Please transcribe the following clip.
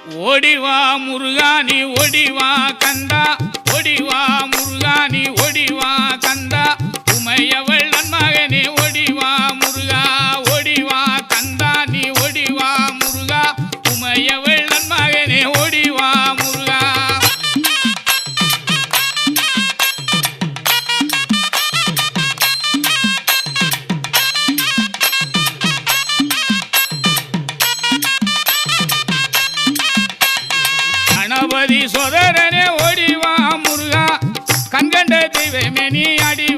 ஓடிவா முருகா நீ ஓடிவா கந்தா, ஓடிவா முருகா நீ ஓடிவா கந்தா, உமையவள் நன்மகனே ஓடிவா முருகா, ஓடிவா கந்தா நீ ஓடிவா முருகா, உமையவள் நன்மகனே ஓடிவா முருகா. கணபதி சோதரனே ஓடிவா முருகா, கண்கண்ட தெய்வமே நீ அடி